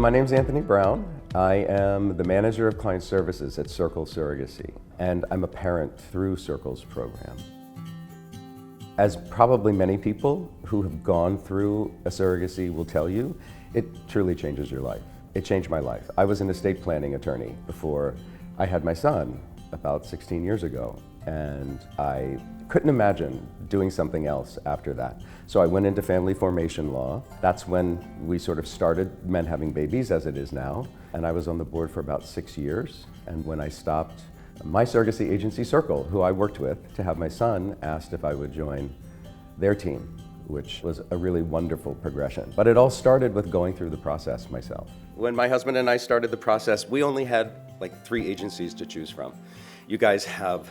My name's Anthony Brown. I am the manager of client services at Ethical Surrogacy, and I'm a parent through Circle's program. As probably many people who have gone through a surrogacy will tell you, it truly changes your life. It changed my life. I was an estate planning attorney before I had my son about 16 years ago, and I couldn't imagine doing something else after that. So I went into family formation law. That's when we sort of started Men Having Babies as it is now, and I was on the board for about 6 years. And when I stopped, my surrogacy agency, Circle, who I worked with to have my son, asked if I would join their team, which was a really wonderful progression. But it all started with going through the process myself. When my husband and I started the process, we only had like 3 agencies to choose from. You guys have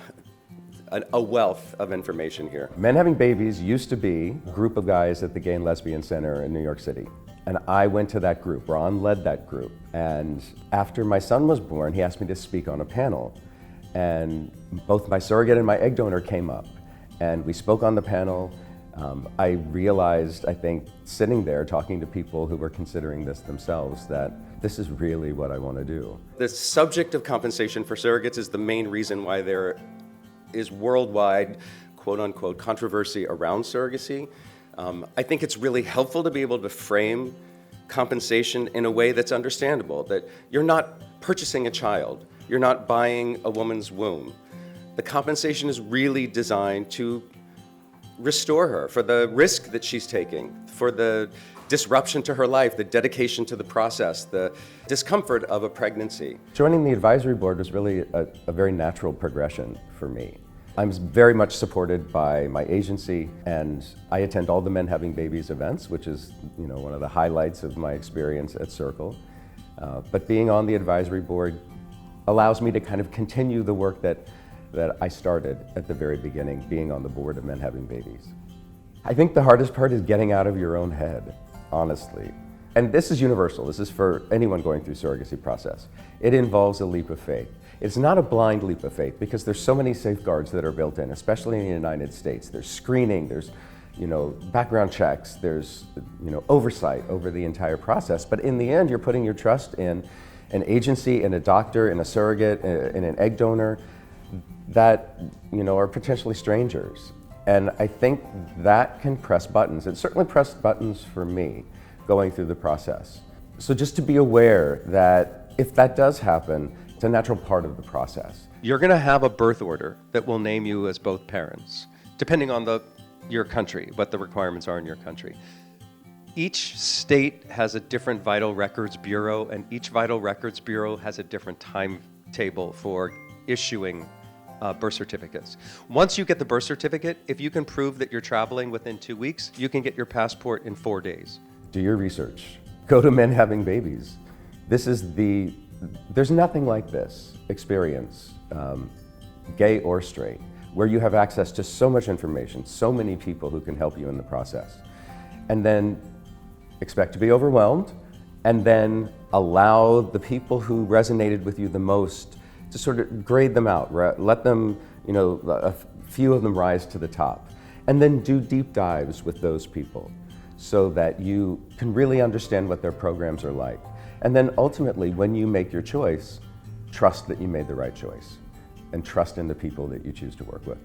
a wealth of information here. Men Having Babies used to be a group of guys at the Gay and Lesbian Center in New York City. And I went to that group. Ron led that group. And after my son was born, he asked me to speak on a panel. And both my surrogate and my egg donor came up. And we spoke on the panel. I realized, I think, sitting there talking to people who were considering this themselves, that this is really what I want to do. The subject of compensation for surrogates is the main reason why there is worldwide, quote unquote, controversy around surrogacy. I think it's really helpful to be able to frame compensation in a way that's understandable, that you're not purchasing a child, you're not buying a woman's womb. The compensation is really designed to restore her for the risk that she's taking, for the disruption to her life, the dedication to the process, the discomfort of a pregnancy. Joining the advisory board was really a very natural progression for me. I'm very much supported by my agency, and I attend all the Men Having Babies events, which is, one of the highlights of my experience at Circle. But being on the advisory board allows me to kind of continue the work that I started at the very beginning, being on the board of Men Having Babies. I think the hardest part is getting out of your own head, honestly. And this is universal. This is for anyone going through surrogacy process. It involves a leap of faith. It's not a blind leap of faith because there's so many safeguards that are built in, especially in the United States. There's screening, there's background checks, there's oversight over the entire process. But in the end, you're putting your trust in an agency, in a doctor, in a surrogate, in an egg donor that are potentially strangers. And I think that can press buttons. It certainly pressed buttons for me going through the process. So just to be aware that if that does happen, it's a natural part of the process. You're going to have a birth order that will name you as both parents, depending on your country, what the requirements are in your country. Each state has a different vital records bureau, and each vital records bureau has a different timetable for issuing birth certificates. Once you get the birth certificate, if you can prove that you're traveling within 2 weeks, you can get your passport in 4 days. Do your research. Go to Men Having Babies. There's nothing like this experience, gay or straight, where you have access to so much information, so many people who can help you in the process. And then expect to be overwhelmed, and then allow the people who resonated with you the most to sort of grade them out, let them, a few of them rise to the top. And then do deep dives with those people so that you can really understand what their programs are like. And then ultimately, when you make your choice, trust that you made the right choice and trust in the people that you choose to work with.